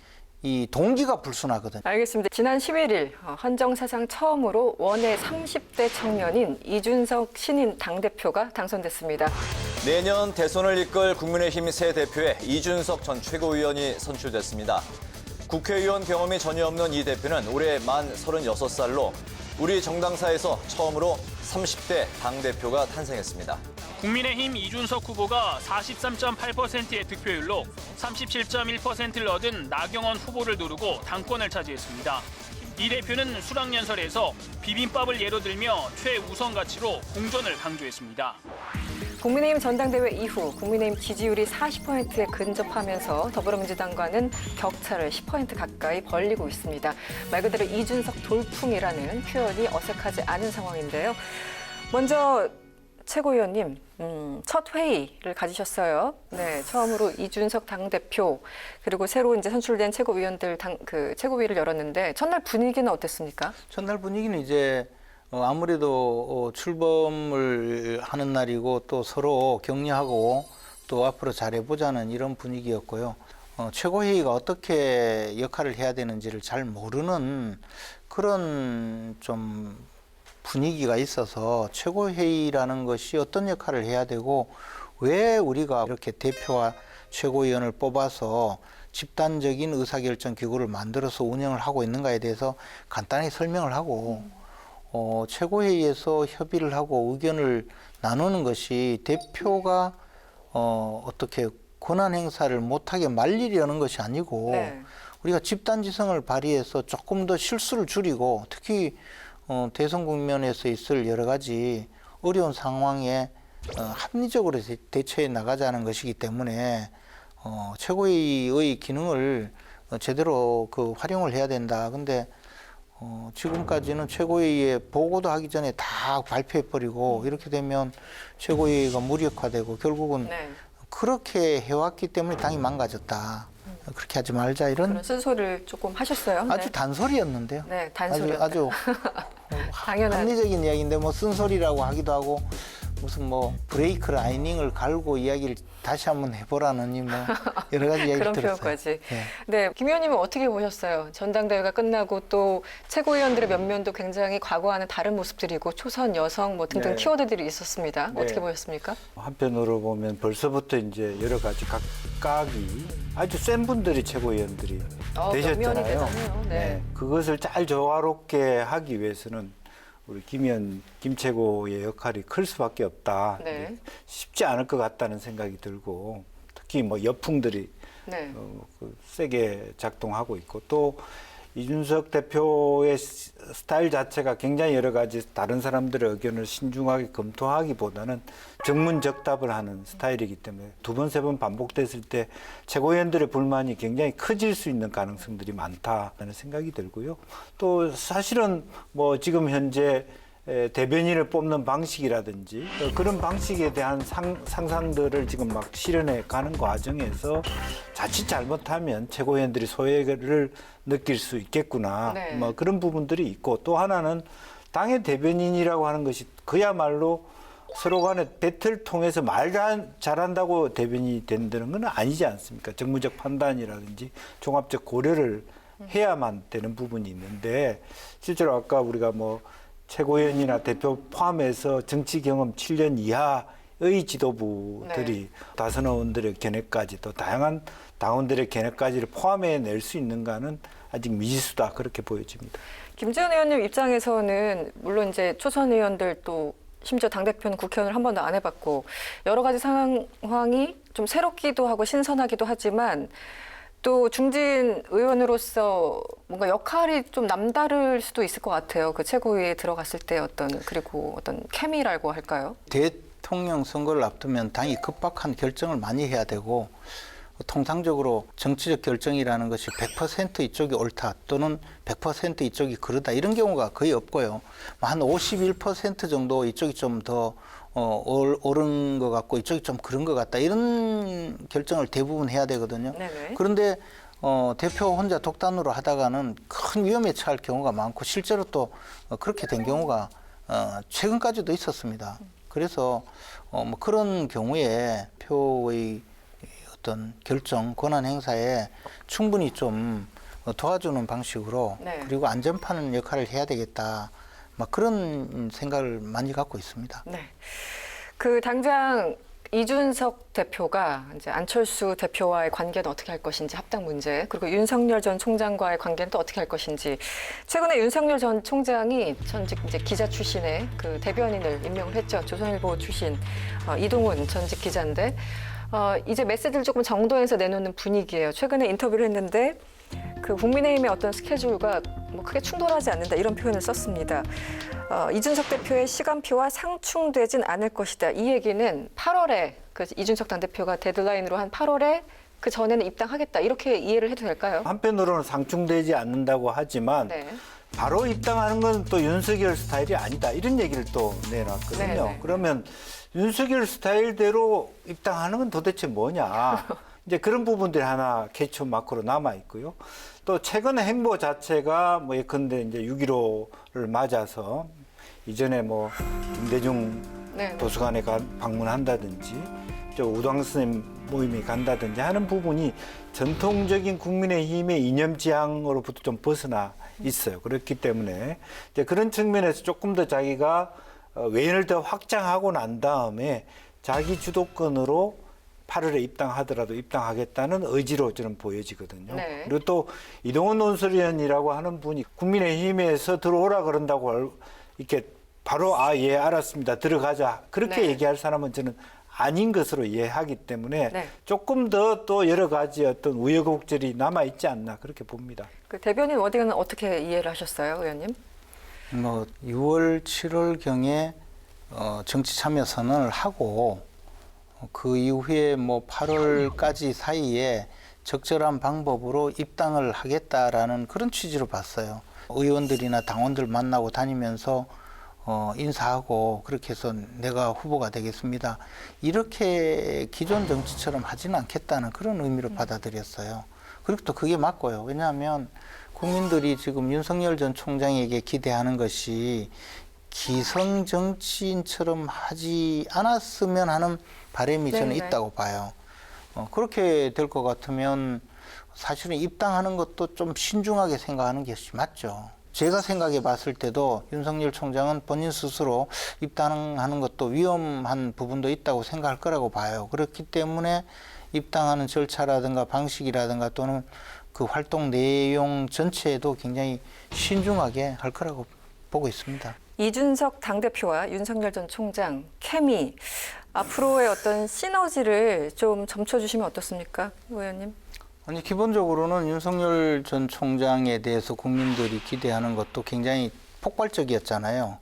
이 동기가 불순하거든요. 알겠습니다. 지난 11일 헌정사상 처음으로 원외 30대 청년인 이준석 신인 당대표가 당선됐습니다. 내년 대선을 이끌 국민의힘 새 대표에 이준석 전 최고위원이 선출됐습니다. 국회의원 경험이 전혀 없는 이 대표는 올해 만 36살로 우리 정당사에서 처음으로 30대 당대표가 탄생했습니다. 국민의힘 이준석 후보가 43.8%의 득표율로 37.1%를 얻은 나경원 후보를 누르고 당권을 차지했습니다. 이 대표는 수락연설에서 비빔밥을 예로 들며 최우선 가치로 공존을 강조했습니다. 국민의힘 전당대회 이후 국민의힘 지지율이 40%에 근접하면서 더불어민주당과는 격차를 10% 가까이 벌리고 있습니다. 말 그대로 이준석 돌풍이라는 표현이 어색하지 않은 상황인데요. 먼저 최고위원님, 첫 회의를 가지셨어요. 네, 처음으로 이준석 당대표 그리고 새로 이제 선출된 최고위원들 최고위를 열었는데 첫날 분위기는 어땠습니까? 첫날 분위기는 이제 아무래도 출범을 하는 날이고 또 서로 격려하고 또 앞으로 잘해보자는 이런 분위기였고요. 최고회의가 어떻게 역할을 해야 되는지를 잘 모르는 그런 좀 분위기가 있어서 최고회의라는 것이 어떤 역할을 해야 되고 왜 우리가 이렇게 대표와 최고위원을 뽑아서 집단적인 의사결정 기구를 만들어서 운영을 하고 있는가에 대해서 간단히 설명을 하고 최고회의에서 협의를 하고 의견을 나누는 것이 대표가 어떻게 권한 행사를 못하게 말리려는 것이 아니고 네. 우리가 집단지성을 발휘해서 조금 더 실수를 줄이고 특히 대선 국면에서 있을 여러 가지 어려운 상황에 합리적으로 대처해 나가자는 것이기 때문에 최고위의 기능을 제대로 활용을 해야 된다. 근데 지금까지는 최고위에 보고도 하기 전에 다 발표해버리고 이렇게 되면 최고위가 무력화되고 결국은 네. 그렇게 해왔기 때문에 당이 망가졌다. 그렇게 하지 말자 이런 그런 쓴소리를 조금 하셨어요. 아주 네. 단소리였는데요. 네, 단소리였다. 아주 당연한. 합리적인 이야기인데 뭐 쓴소리라고 하기도 하고 무슨 뭐 브레이크 라이닝을 갈고 이야기를 다시 한번 해보라느니 뭐 여러 가지 이야기를 그런 들었어요. 표현까지. 네. 네, 김 의원님은 어떻게 보셨어요? 전당대회가 끝나고 또 최고위원들의 면면도 굉장히 과거와는 다른 모습들이고 초선 여성 뭐 등등 네. 키워드들이 있었습니다. 네. 어떻게 보셨습니까? 한편으로 보면 벌써부터 이제 여러 가지 각각이 아주 센 분들이 최고위원들이 면면이 되셨잖아요. 대단해요. 네. 그것을 잘 조화롭게 하기 위해서는 우리 김 최고의 역할이 클 수밖에 없다. 네. 쉽지 않을 것 같다는 생각이 들고 특히 뭐 여풍들이 네. 세게 작동하고 있고 또 이준석 대표의 스타일 자체가 굉장히 여러 가지 다른 사람들의 의견을 신중하게 검토하기보다는 정문적답을 하는 스타일이기 때문에 두 번, 세 번 반복됐을 때 최고위원들의 불만이 굉장히 커질 수 있는 가능성들이 많다는 생각이 들고요. 또 사실은 뭐 지금 현재 대변인을 뽑는 방식이라든지 그런 방식에 대한 상상들을 지금 막 실현해 가는 과정에서 자칫 잘못하면 최고위원들이 소외를 느낄 수 있겠구나. 네. 뭐 그런 부분들이 있고 또 하나는 당의 대변인이라고 하는 것이 그야말로 서로 간에 배틀을 통해서 말 잘한다고 대변인이 된다는 건 아니지 않습니까? 정무적 판단이라든지 종합적 고려를 해야만 되는 부분이 있는데 실제로 아까 우리가 뭐 최고위원이나 대표 포함해서 정치 경험 7년 이하의 지도부들이 다선 의원들의 견해까지 또 다양한 당원들의 견해까지를 포함해 낼 수 있는가는 아직 미지수다 그렇게 보여집니다. 김재현 의원님 입장에서는 물론 이제 초선 의원들 또 심지어 당대표는 국회의원을 한 번도 안 해봤고 여러 가지 상황이 좀 새롭기도 하고 신선하기도 하지만 또 중진 의원으로서 뭔가 역할이 좀 남다를 수도 있을 것 같아요. 그 최고위에 들어갔을 때 그리고 어떤 케미라고 할까요? 대통령 선거를 앞두면 당이 급박한 결정을 많이 해야 되고 통상적으로 정치적 결정이라는 것이 100% 이쪽이 옳다 또는 100% 이쪽이 그르다 이런 경우가 거의 없고요. 한 51% 정도 이쪽이 좀 더 옳은 것 같고 이쪽이 좀 그런 것 같다 이런 결정을 대부분 해야 되거든요. 네네. 그런데 대표 혼자 독단으로 하다가는 큰 위험에 처할 경우가 많고 실제로 또 그렇게 된 경우가 최근까지도 있었습니다. 그래서 뭐 그런 경우에 표의 어떤 결정 권한 행사에 충분히 좀 도와주는 방식으로 네. 그리고 안전판 역할을 해야 되겠다. 막 그런 생각을 많이 갖고 있습니다. 네. 그 당장 이준석 대표가 이제 안철수 대표와의 관계는 어떻게 할 것인지 합당 문제 그리고 윤석열 전 총장과의 관계는 또 어떻게 할 것인지 최근에 윤석열 전 총장이 전직 이제 기자 출신의 그 대변인을 임명을 했죠. 조선일보 출신 이동훈 전직 기자인데 이제 메시지를 조금 정도해서 내놓는 분위기예요. 최근에 인터뷰를 했는데 그 국민의힘의 어떤 스케줄과 뭐 크게 충돌하지 않는다 이런 표현을 썼습니다. 이준석 대표의 시간표와 상충되진 않을 것이다. 이 얘기는 8월에 그 이준석 당대표가 데드라인으로 한 8월에 그 전에는 입당하겠다 이렇게 이해를 해도 될까요? 한편으로는 상충되지 않는다고 하지만 네. 바로 입당하는 건 또 윤석열 스타일이 아니다 이런 얘기를 또 내놨거든요. 네네. 그러면 윤석열 스타일대로 입당하는 건 도대체 뭐냐. 이제 그런 부분들이 하나 캐치 마크로 남아 있고요. 또 최근의 행보 자체가 뭐 예컨대 이제 6.15를 맞아서 이전에 뭐 김대중 네. 도서관에 방문한다든지 저 우당 스님 모임에 간다든지 하는 부분이 전통적인 국민의힘의 이념지향으로부터 좀 벗어나 있어요. 그렇기 때문에 이제 그런 측면에서 조금 더 자기가 외연을 더 확장하고 난 다음에 자기 주도권으로 8월에 입당하더라도 입당하겠다는 의지로 저는 보여지거든요. 네. 그리고 또 이동훈 논설위원이라고 하는 분이 국민의힘에서 들어오라 그런다고 이렇게 바로 예 알았습니다 들어가자 그렇게 네. 얘기할 사람은 저는 아닌 것으로 이해하기 때문에 네. 조금 더 또 여러 가지 어떤 우여곡절이 남아 있지 않나 그렇게 봅니다. 그 대변인 워딩은 어떻게 이해를 하셨어요, 의원님? 뭐 6월, 7월 경에 정치 참여 선언을 하고 그 이후에 뭐 8월까지 사이에 적절한 방법으로 입당을 하겠다라는 그런 취지로 봤어요. 의원들이나 당원들 만나고 다니면서 인사하고 그렇게 해서 내가 후보가 되겠습니다. 이렇게 기존 정치처럼 하지는 않겠다는 그런 의미로 받아들였어요. 그리고 또 그게 맞고요. 왜냐하면 국민들이 지금 윤석열 전 총장에게 기대하는 것이 기성 정치인처럼 하지 않았으면 하는 바람이 저는 네네. 있다고 봐요. 그렇게 될 것 같으면 사실은 입당하는 것도 좀 신중하게 생각하는 것이 맞죠. 제가 생각해 봤을 때도 윤석열 총장은 본인 스스로 입당하는 것도 위험한 부분도 있다고 생각할 거라고 봐요. 그렇기 때문에 입당하는 절차라든가 방식이라든가 또는 그 활동 내용 전체에도 굉장히 신중하게 할 거라고 보고 있습니다. 이준석 당대표와 윤석열 전 총장 케미 앞으로의 어떤 시너지를 좀 점쳐주시면 어떻습니까, 의원님? 아니 기본적으로는 윤석열 전 총장에 대해서 국민들이 기대하는 것도 굉장히 폭발적이었잖아요.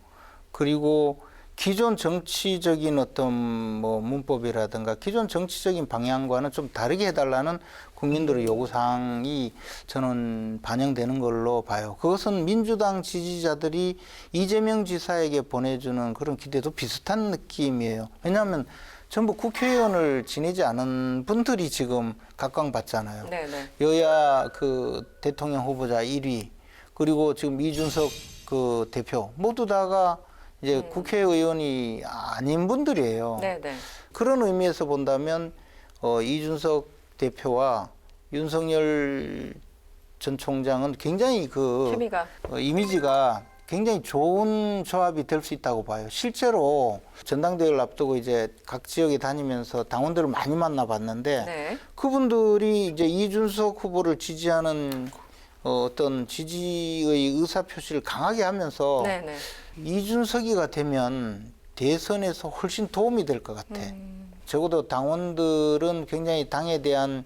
그리고 기존 정치적인 어떤 뭐 문법이라든가 기존 정치적인 방향과는 좀 다르게 해달라는 국민들의 요구사항이 저는 반영되는 걸로 봐요. 그것은 민주당 지지자들이 이재명 지사에게 보내주는 그런 기대도 비슷한 느낌이에요. 왜냐하면 전부 국회의원을 지내지 않은 분들이 지금 각광받잖아요. 네네. 여야 그 대통령 후보자 1위 그리고 지금 이준석 그 대표 모두 다가 이제 국회의원이 아닌 분들이에요. 네네. 그런 의미에서 본다면 이준석 대표와 윤석열 전 총장은 굉장히 그 케미가 이미지가 굉장히 좋은 조합이 될 수 있다고 봐요. 실제로 전당대회를 앞두고 이제 각 지역에 다니면서 당원들을 많이 만나봤는데 네. 그분들이 이제 이준석 후보를 지지하는 어떤 지지의 의사 표시를 강하게 하면서 네네. 이준석이가 되면 대선에서 훨씬 도움이 될 것 같아. 적어도 당원들은 굉장히 당에 대한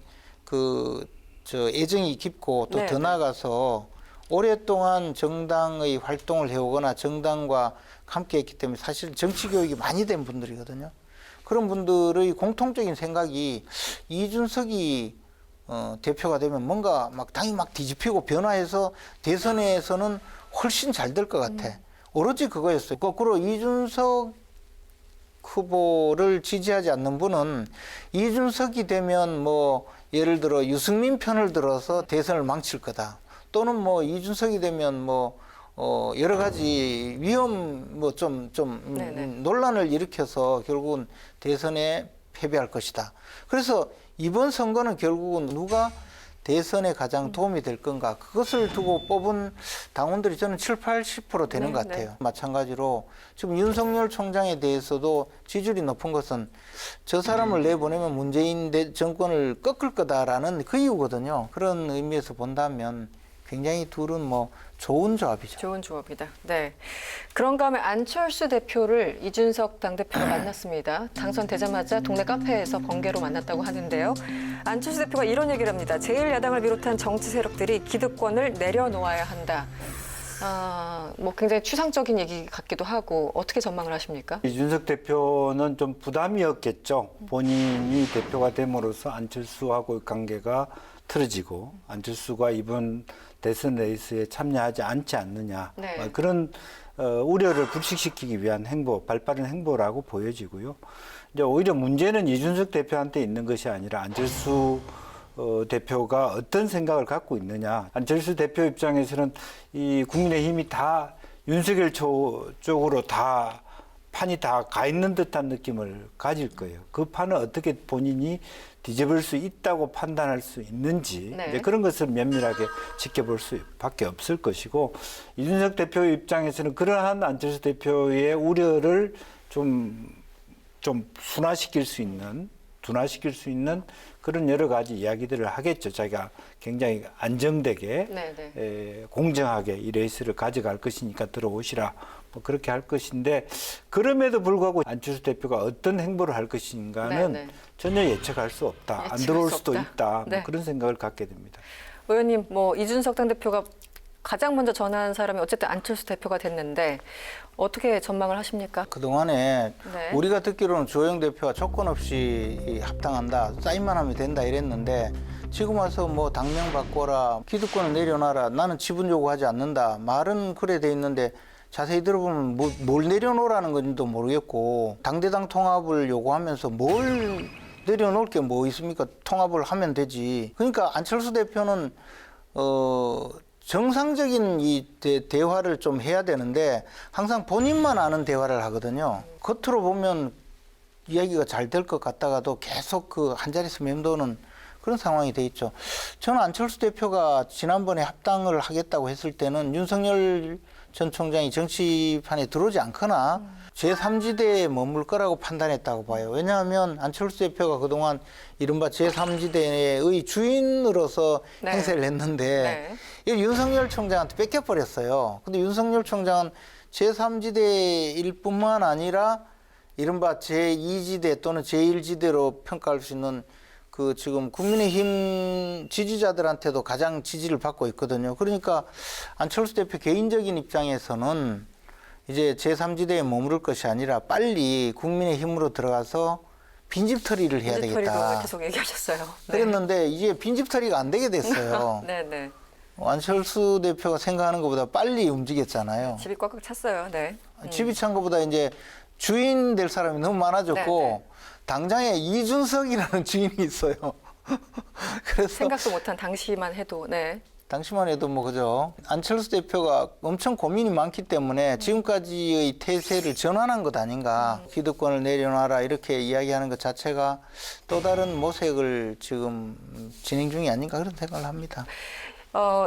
애정이 깊고 또 네, 더 네. 나아가서 오랫동안 정당의 활동을 해오거나 정당과 함께 했기 때문에 사실 정치 교육이 많이 된 분들이거든요. 그런 분들의 공통적인 생각이 이준석이 대표가 되면 뭔가 막 당이 막 뒤집히고 변화해서 대선에서는 훨씬 잘 될 것 같아. 오로지 그거였어요. 거꾸로 이준석 후보를 지지하지 않는 분은 이준석이 되면 뭐 예를 들어 유승민 편을 들어서 대선을 망칠 거다. 또는 뭐 이준석이 되면 뭐 여러 가지 위험 뭐 좀 논란을 일으켜서 결국은 대선에 패배할 것이다. 그래서 이번 선거는 결국은 누가 대선에 가장 도움이 될 건가 그것을 두고 뽑은 당원들이 저는 70-80% 되는 것 같아요. 마찬가지로 지금 윤석열 총장에 대해서도 지지율이 높은 것은 저 사람을 내보내면 문재인 정권을 꺾을 거다라는 그 이유거든요. 그런 의미에서 본다면 굉장히 둘은 뭐 좋은 조합이죠. 좋은 조합이다. 네. 그런가 하면 안철수 대표를 이준석 당대표가 만났습니다. 당선되자마자 동네 카페에서 번개로 만났다고 하는데요. 안철수 대표가 이런 얘기를 합니다. 제1야당을 비롯한 정치 세력들이 기득권을 내려놓아야 한다. 뭐 굉장히 추상적인 얘기 같기도 하고 어떻게 전망을 하십니까? 이준석 대표는 좀 부담이었겠죠. 본인이 대표가 됨으로써 안철수하고의 관계가 틀어지고 안철수가 이번 대선 레이스에 참여하지 않지 않느냐. 네. 그런 우려를 불식시키기 위한 행보, 발빠른 행보라고 보여지고요. 이제 오히려 문제는 이준석 대표한테 있는 것이 아니라 안철수 대표가 어떤 생각을 갖고 있느냐. 안철수 대표 입장에서는 이 국민의힘이 다 윤석열 쪽으로 다 판이 다 가 있는 듯한 느낌을 가질 거예요. 그 판을 어떻게 본인이 뒤집을 수 있다고 판단할 수 있는지 네. 이제 그런 것을 면밀하게 지켜볼 수밖에 없을 것이고 이준석 대표 입장에서는 그러한 안철수 대표의 우려를 좀 둔화시킬 수 있는 그런 여러 가지 이야기들을 하겠죠. 자기가 굉장히 안정되게 공정하게 이 레이스를 가져갈 것이니까 들어오시라. 뭐 그렇게 할 것인데 그럼에도 불구하고 안철수 대표가 어떤 행보를 할 것인가는 전혀 예측할 수 없다. 안 들어올 수도 있다. 뭐 그런 생각을 갖게 됩니다. 의원님, 뭐 이준석 당대표가 가장 먼저 전화한 사람이 어쨌든 안철수 대표가 됐는데 어떻게 전망을 하십니까? 그동안에 우리가 듣기로는 주호영 대표가 조건 없이 합당한다. 사인만 하면 된다 이랬는데 지금 와서 뭐 당명 바꿔라. 기득권을 내려놔라. 나는 지분 요구하지 않는다. 말은 그래 돼 있는데 자세히 들어보면 뭘 내려놓으라는 건지도 모르겠고 당대당 통합을 요구하면서 뭘 내려놓을 게 뭐 있습니까? 통합을 하면 되지. 그러니까 안철수 대표는 정상적인 이 대화를 좀 해야 되는데 항상 본인만 아는 대화를 하거든요. 겉으로 보면 이야기가 잘 될 것 같다가도 계속 그 한 자리에서 맴도는 그런 상황이 돼 있죠. 저는 안철수 대표가 지난번에 합당을 하겠다고 했을 때는 윤석열 전 총장이 정치판에 들어오지 않거나 제3지대에 머물 거라고 판단했다고 봐요. 왜냐하면 안철수 대표가 그동안 이른바 제3지대의 주인으로서 행세를 했는데 이걸 윤석열 총장한테 뺏겨버렸어요. 근데 윤석열 총장은 제3지대일 뿐만 아니라 이른바 제2지대 또는 제1지대로 평가할 수 있는 그 지금 국민의힘 지지자들한테도 가장 지지를 받고 있거든요. 그러니까 안철수 대표 개인적인 입장에서는 이제 제3지대에 머무를 것이 아니라 빨리 국민의힘으로 들어가서 빈집털이를 해야 되겠다. 빈집털이도 계속 얘기하셨어요. 네. 그랬는데 이제 빈집털이가 안 되게 됐어요. 네네. 안철수 대표가 생각하는 것보다 빨리 움직였잖아요. 집이 꽉꽉 찼어요. 네. 집이 찬 것보다 이제 주인 될 사람이 너무 많아졌고 네네. 당장에 이준석이라는 주인이 있어요. 그래서 생각도 못한 당시만 해도 네. 당시만 해도 뭐 그죠. 안철수 대표가 엄청 고민이 많기 때문에 지금까지의 태세를 전환한 것 아닌가. 기득권을 내려놔라 이렇게 이야기하는 것 자체가 또 다른 모색을 지금 진행 중이 아닌가 그런 생각을 합니다.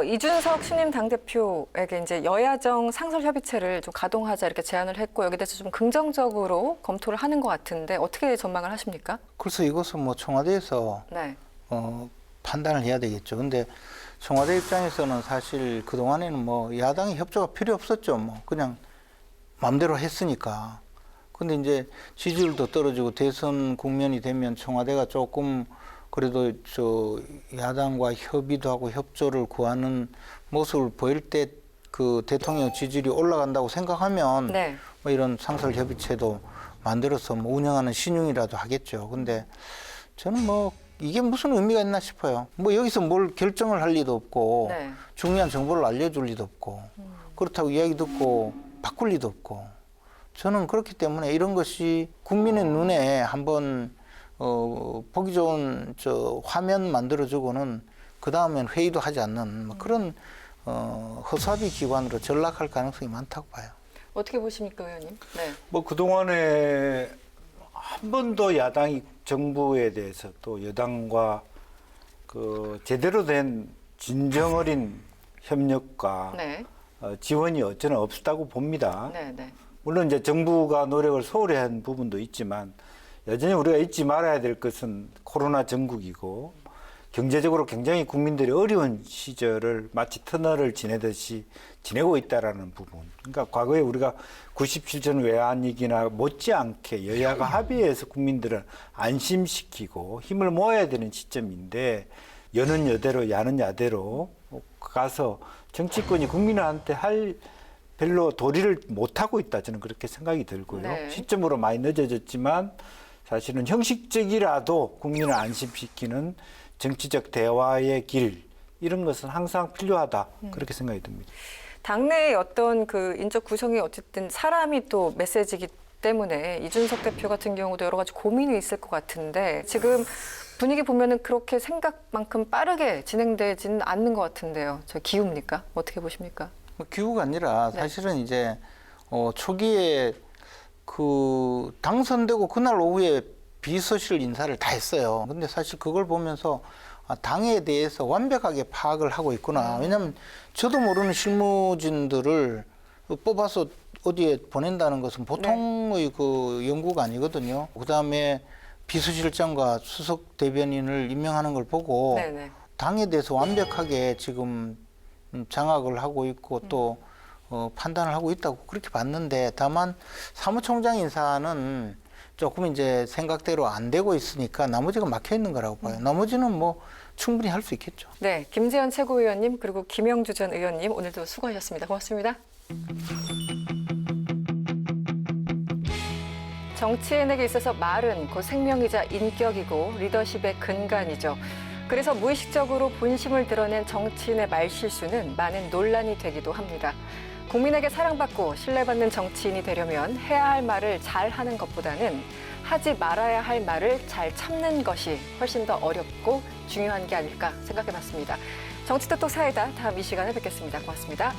이준석 신임 당대표에게 이제 여야정 상설협의체를 좀 가동하자 이렇게 제안을 했고 여기에 대해서 좀 긍정적으로 검토를 하는 것 같은데 어떻게 전망을 하십니까? 그래서 이것은 뭐 청와대에서 네. 판단을 해야 되겠죠. 근데 청와대 입장에서는 사실 그동안에는 뭐 야당의 협조가 필요 없었죠. 뭐 그냥 마음대로 했으니까. 근데 이제 지지율도 떨어지고 대선 국면이 되면 청와대가 조금 그래도 저 야당과 협의도 하고 협조를 구하는 모습을 보일 때 그 대통령 지지율이 올라간다고 생각하면 네. 뭐 이런 상설 협의체도 만들어서 뭐 운영하는 신용이라도 하겠죠. 근데 저는 뭐 이게 무슨 의미가 있나 싶어요. 뭐 여기서 뭘 결정을 할 리도 없고 네. 중요한 정보를 알려줄 리도 없고 그렇다고 이야기 듣고 바꿀 리도 없고 저는 그렇기 때문에 이런 것이 국민의 눈에 한번 보기 좋은 저 화면 만들어주고는 그 다음엔 회의도 하지 않는 뭐 그런 허수아비 기관으로 전락할 가능성이 많다고 봐요. 어떻게 보십니까, 의원님? 네. 뭐 그동안에 한 번도 야당이 정부에 대해서 또 여당과 그 제대로 된 진정 어린 협력과 네. 지원이 어쩌나 없었다고 봅니다. 네, 네. 물론 이제 정부가 노력을 소홀히 한 부분도 있지만 여전히 우리가 잊지 말아야 될 것은 코로나 전국이고 경제적으로 굉장히 국민들이 어려운 시절을 마치 터널을 지내듯이 지내고 있다라는 부분. 그러니까 과거에 우리가 97년 외환위기나 못지않게 여야가 합의해서 국민들을 안심시키고 힘을 모아야 되는 시점인데 여는 여대로 야는 야대로 가서 정치권이 국민한테 할 별로 도리를 못하고 있다. 저는 그렇게 생각이 들고요. 네. 시점으로 많이 늦어졌지만 사실은 형식적이라도 국민을 안심시키는 정치적 대화의 길 이런 것은 항상 필요하다. 그렇게 생각이 듭니다. 당내의 어떤 그 인적 구성이 어쨌든 사람이 또 메시지이기 때문에 이준석 대표 같은 경우도 여러 가지 고민이 있을 것 같은데 지금 분위기 보면은 그렇게 생각만큼 빠르게 진행되지는 않는 것 같은데요. 저 기우입니까? 어떻게 보십니까? 뭐 기우가 아니라 사실은 이제 초기에 그 당선되고 그날 오후에 비서실 인사를 다 했어요. 근데 사실 그걸 보면서 당에 대해서 완벽하게 파악을 하고 있구나. 왜냐하면 저도 모르는 실무진들을 뽑아서 어디에 보낸다는 것은 보통의 그 연구가 아니거든요. 그다음에 비서실장과 수석 대변인을 임명하는 걸 보고 네네. 당에 대해서 완벽하게 지금 장악을 하고 있고 또 판단을 하고 있다고 그렇게 봤는데 다만 사무총장 인사는 조금 이제 생각대로 안 되고 있으니까 나머지가 막혀 있는 거라고 봐요. 나머지는 뭐 충분히 할 수 있겠죠. 네, 김재현 최고위원님 그리고 김영주 전 의원님 오늘도 수고하셨습니다. 고맙습니다. 정치인에게 있어서 말은 곧 생명이자 인격이고 리더십의 근간이죠. 그래서 무의식적으로 본심을 드러낸 정치인의 말실수는 많은 논란이 되기도 합니다. 국민에게 사랑받고 신뢰받는 정치인이 되려면 해야 할 말을 잘 하는 것보다는 하지 말아야 할 말을 잘 참는 것이 훨씬 더 어렵고 중요한 게 아닐까 생각해봤습니다. 정치톡톡 사이다. 다음 이 시간에 뵙겠습니다. 고맙습니다.